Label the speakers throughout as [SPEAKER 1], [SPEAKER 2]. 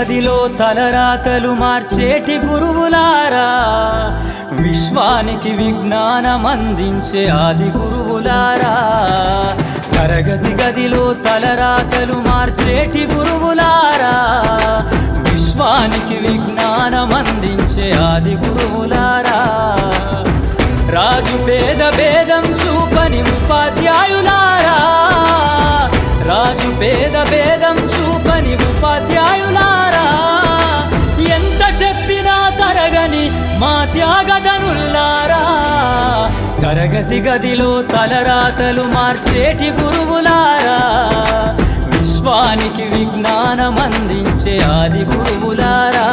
[SPEAKER 1] గదిలో తలరాతలు మార్చేటి గురువులారా, విశ్వానికి విజ్ఞానం అందించే ఆది గురువులారా. తరగతి గదిలో తలరాతలు మార్చేటి గురువులారా, విశ్వానికి విజ్ఞానం అందించే ఆది గురువులారా. రాజు పేద భేదం చూపని ఉపాధ్యాయులారా, రాజు పేద భేదం చూపని ఉపాధ్యాయులారా. ఎంత చెప్పినా తరగని మా త్యాగధనుల్లారా, తరగతి గదిలో తలరాతలు మార్చేటి గురువులారా, విశ్వానికి విజ్ఞానం అందించే ఆది గురువులారా.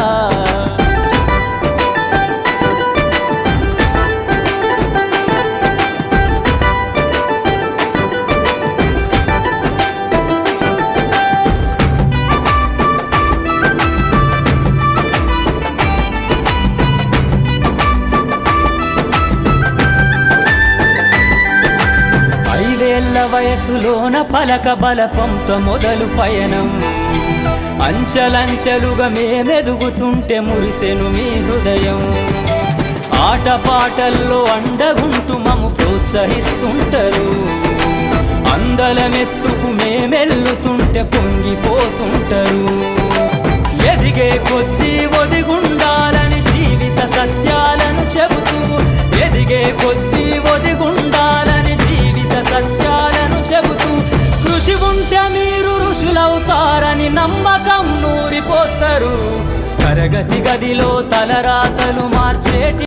[SPEAKER 1] వయసులోన పలక బలపంతో మొదలు పయనం, అంచలంచెలుగా మేమెదుగుతుంటే మురిసెను మీ హృదయం. ఆటపాటల్లో అండగుంటూ మము ప్రోత్సహిస్తుంటారు, అందలమెత్తుకు మేమెల్లుతుంటే పొంగిపోతుంటారు. ఎదిగే కొద్దీ ఒదిగుండాలని జీవిత సత్యాలను చెబుతూ, ఎదిగే కొద్దీ ఒదిగుండాలని జీవిత సత్యాలను చెబుతూ, కృషి ఉంటే మీరు ఋషులవుతారని నమ్మకం నూరిపోస్తారు. తరగతి గదిలో తలరాతలు మార్చేటి